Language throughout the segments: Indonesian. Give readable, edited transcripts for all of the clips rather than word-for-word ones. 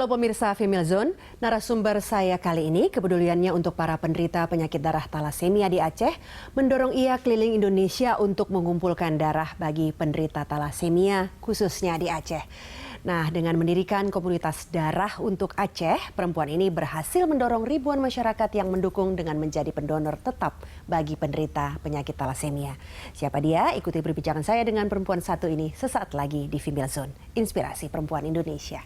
Halo pemirsa Female Zone, narasumber saya kali ini kepeduliannya untuk para penderita penyakit darah talasemia di Aceh mendorong ia keliling Indonesia untuk mengumpulkan darah bagi penderita talasemia khususnya di Aceh. Nah, dengan mendirikan komunitas darah untuk Aceh, perempuan ini berhasil mendorong ribuan masyarakat yang mendukung dengan menjadi pendonor tetap bagi penderita penyakit talasemia. Siapa dia? Ikuti perbincangan saya dengan perempuan satu ini sesaat lagi di Female Zone, Inspirasi Perempuan Indonesia.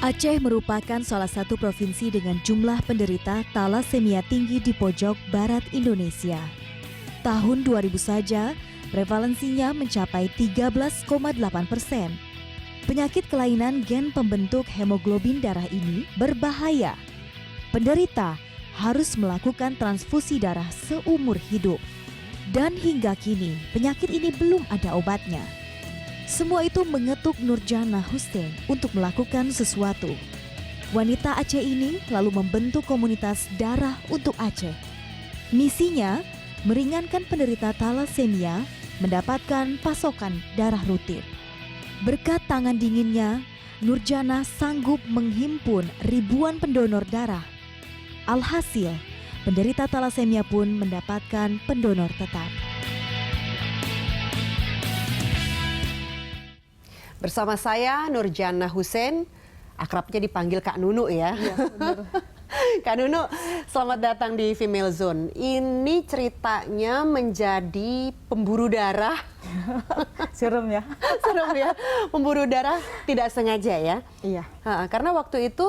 Aceh merupakan salah satu provinsi dengan jumlah penderita talasemia tinggi di pojok barat Indonesia. Tahun 2000 saja, prevalensinya mencapai 13,8%. Penyakit kelainan gen pembentuk hemoglobin darah ini berbahaya. Penderita harus melakukan transfusi darah seumur hidup. Dan hingga kini, penyakit ini belum ada obatnya. Semua itu mengetuk Nurjana Hussein untuk melakukan sesuatu. Wanita Aceh ini lalu membentuk komunitas darah untuk Aceh. Misinya, meringankan penderita talasemia mendapatkan pasokan darah rutin. Berkat tangan dinginnya, Nurjana sanggup menghimpun ribuan pendonor darah. Alhasil, penderita talasemia pun mendapatkan pendonor tetap. Bersama saya Nurjana Hussein, akrabnya dipanggil Kak Nunu ya. Iya, benar. Kak Nunu, selamat datang di Female Zone. Ini ceritanya menjadi pemburu darah. Serem ya. Serem ya, pemburu darah tidak sengaja ya. Iya. Karena waktu itu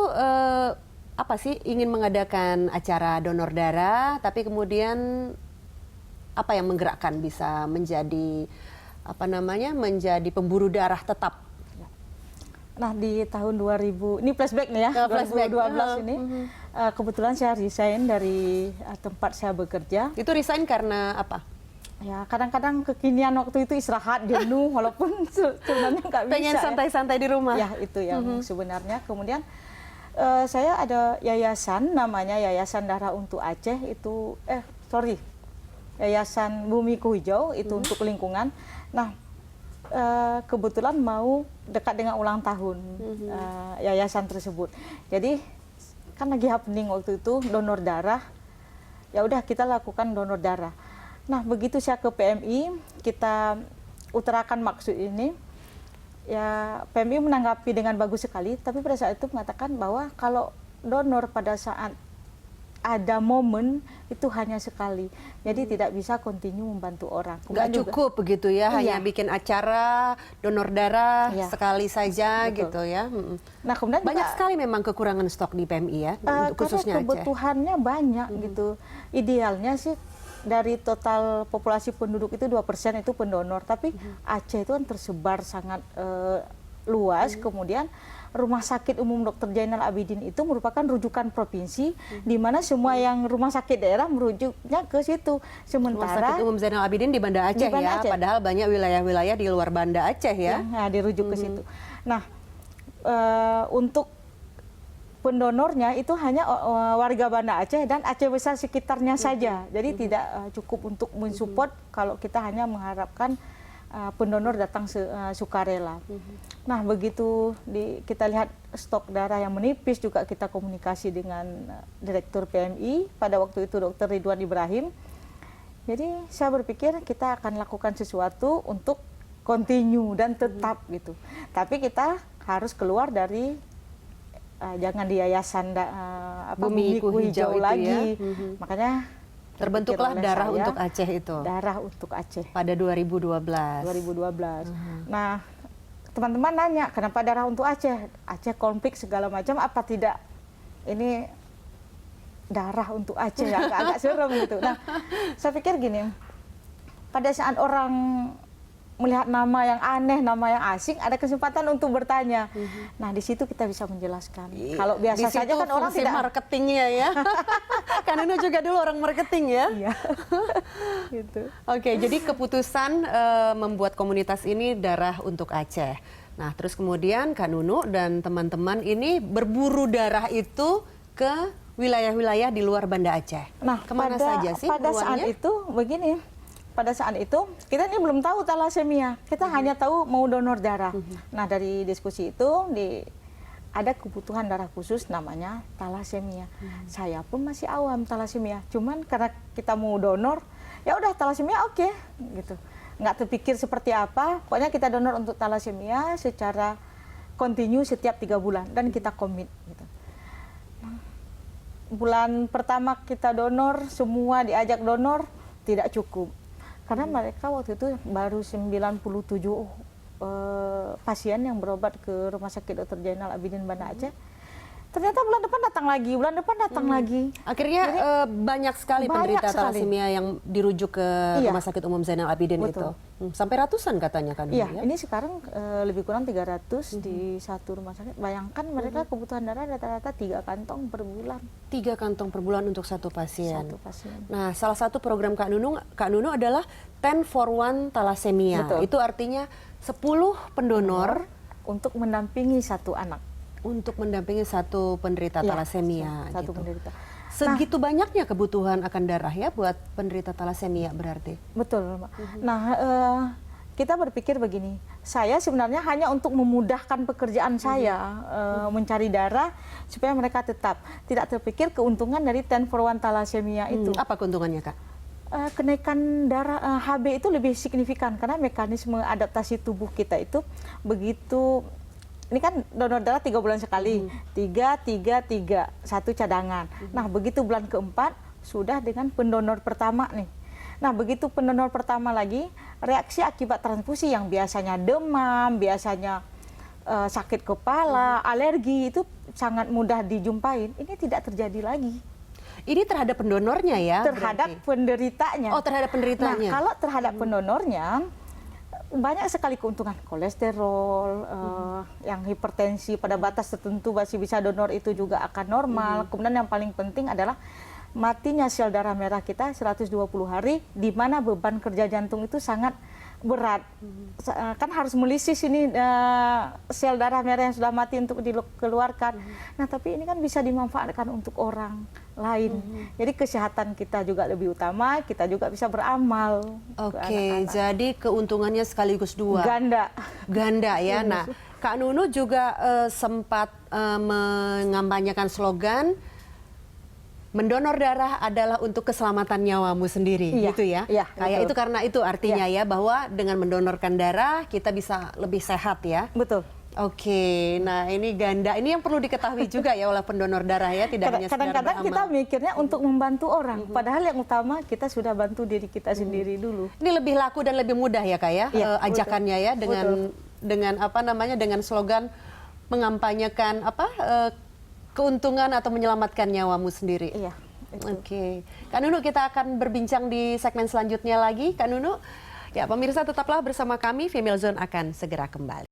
apa sih, ingin mengadakan acara donor darah, tapi kemudian apa yang menggerakkan bisa menjadi menjadi pemburu darah tetap. Nah, di tahun 2000, ini flashback nih ya, Flashback. 2012 ini, kebetulan saya resign dari tempat saya bekerja. Itu resign karena apa? Ya, kadang-kadang kekinian waktu itu istirahat, jenuh, walaupun sebenarnya nggak bisa. Pengen santai-santai di rumah? Ya, itu yang sebenarnya. Kemudian saya ada yayasan, namanya Yayasan Darah untuk Aceh, itu, Yayasan Bumiku Hijau, itu untuk lingkungan. Nah, kebetulan mau dekat dengan ulang tahun yayasan tersebut. Jadi kan lagi happening waktu itu donor darah. Ya udah kita lakukan donor darah. Nah, begitu saya ke PMI, kita utarakan maksud ini. Ya, PMI menanggapi dengan bagus sekali, tapi pada saat itu mengatakan bahwa kalau donor pada saat ada momen itu hanya sekali, jadi tidak bisa kontinu membantu orang. Nggak cukup begitu ya, hanya bikin acara donor darah sekali saja. Betul. Gitu ya. Nah, kemudian banyak sekali memang kekurangan stok di PMI ya, khususnya karena kebutuhannya Aceh. Banyak gitu. Idealnya sih dari total populasi penduduk itu 2% itu pendonor, tapi Aceh itu kan tersebar sangat luas. Kemudian Rumah Sakit Umum Dr. Zainal Abidin itu merupakan rujukan provinsi, di mana semua yang rumah sakit daerah merujuknya ke situ. Sementara Rumah Sakit Umum Zainal Abidin di Banda Aceh ya, Aceh. Padahal banyak wilayah-wilayah di luar Banda Aceh ya. Nah, dirujuk ke situ. Nah, untuk pendonornya itu hanya warga Banda Aceh dan Aceh besar sekitarnya saja. Jadi tidak cukup untuk mensupport kalau kita hanya mengharapkan pendonor datang sukarela. Nah, begitu kita lihat stok darah yang menipis, juga kita komunikasi dengan Direktur PMI pada waktu itu Dr. Ridwan Ibrahim. Jadi saya berpikir kita akan lakukan sesuatu untuk continue dan tetap gitu. Tapi kita harus keluar dari jangan di yayasan Bumiku Hijau lagi. Makanya terbentuklah Darah untuk Aceh itu. Darah untuk Aceh. Pada 2012. Nah, teman-teman nanya, kenapa Darah untuk Aceh? Aceh konflik segala macam, apa tidak ini darah untuk Aceh? Agak serem gitu. Nah, saya pikir gini, pada saat orang melihat nama yang aneh, nama yang asing, ada kesempatan untuk bertanya. Nah, di situ kita bisa menjelaskan. Kalau biasa saja kan orang tidak marketingnya ya. Kan Nunu juga dulu orang marketing ya. Iya. Gitu. Oke, jadi keputusan membuat komunitas ini Darah untuk Aceh. Nah, terus kemudian Kak Nunu dan teman-teman ini berburu darah itu ke wilayah-wilayah di luar Banda Aceh. Nah, kemana saja sih pada saat ruangnya? itu begini, pada saat itu kita ini belum tahu talasemia, kita hanya tahu mau donor darah. Nah, dari diskusi itu ada kebutuhan darah khusus namanya talasemia. Saya pun masih awam talasemia, cuman karena kita mau donor, ya udah talasemia oke, gitu. Nggak terpikir seperti apa, pokoknya kita donor untuk talasemia secara kontinu setiap 3 bulan dan kita komit. Gitu. Bulan pertama kita donor, semua diajak donor, tidak cukup. Karena mereka waktu itu baru 97 pasien yang berobat ke Rumah Sakit Dr. Jainal Abidin Banda Aceh. Ternyata bulan depan datang lagi, Akhirnya banyak sekali Banyak penderita sekali. talasemia yang dirujuk ke Iya. Rumah Sakit Umum Zainal Abidin Betul. itu. Sampai ratusan katanya kan. Iya, ya? ini sekarang lebih kurang 300 di satu rumah sakit. Bayangkan mereka kebutuhan darah rata-rata 3 kantong per bulan. 3 kantong per bulan untuk satu pasien. Satu pasien. Nah, salah satu program Kak Nunu adalah 10 for 1 talasemia. Betul. Itu artinya 10 pendonor Untuk mendampingi satu anak. untuk mendampingi satu penderita Iya, talasemia. satu gitu. penderita. Segitu banyaknya kebutuhan akan darah ya buat penderita talasemia berarti. Betul, Mbak. Nah, kita berpikir begini, saya sebenarnya hanya untuk memudahkan pekerjaan saya mencari darah supaya mereka tetap tidak terpikir keuntungan dari 10 for 1 talasemia itu. Apa keuntungannya, Kak? Kenaikan darah HB itu lebih signifikan karena mekanisme adaptasi tubuh kita itu begitu. Ini kan donor darah 3 bulan sekali, 3, 1 cadangan. Nah, begitu bulan keempat sudah dengan pendonor pertama nih. Nah, begitu pendonor pertama lagi, reaksi akibat transfusi yang biasanya demam, biasanya sakit kepala, alergi itu sangat mudah dijumpain. Ini tidak terjadi lagi Ini terhadap pendonornya ya? terhadap berarti? penderitanya. Oh, terhadap penderitanya. Nah, kalau terhadap pendonornya banyak sekali keuntungan, kolesterol, yang hipertensi pada batas tertentu masih bisa donor itu juga akan normal. Kemudian yang paling penting adalah matinya sel darah merah kita 120 hari, di mana beban kerja jantung itu sangat berat. Kan harus melisis ini sel darah merah yang sudah mati untuk dikeluarkan. Nah, tapi ini kan bisa dimanfaatkan untuk orang lain. Jadi kesehatan kita juga lebih utama, kita juga bisa beramal. ke Oke, anak-anak. jadi keuntungannya sekaligus 2. Ganda. Ganda ya. Nah, Kak Nunu juga sempat mengampanyekan slogan mendonor darah adalah untuk keselamatan nyawamu sendiri, Iya, gitu ya. iya, Kayak betul. itu karena itu artinya ya bahwa dengan mendonorkan darah kita bisa lebih sehat ya. Betul. Oke, nah ini ganda, ini yang perlu diketahui juga ya oleh pendonor darah ya, tidak hanya sekedar Kadang-kadang kita beramal. mikirnya untuk membantu orang, padahal yang utama kita sudah bantu diri kita sendiri dulu. Ini lebih laku dan lebih mudah ya Kak ya, Iya, ajakannya ya betul. dengan apa namanya dengan slogan mengampanyekan keuntungan atau menyelamatkan nyawamu sendiri. Iya. Itu. Oke, Kak Nunu, kita akan berbincang di segmen selanjutnya lagi. Kak Nunu, ya pemirsa tetaplah bersama kami, Female Zone akan segera kembali.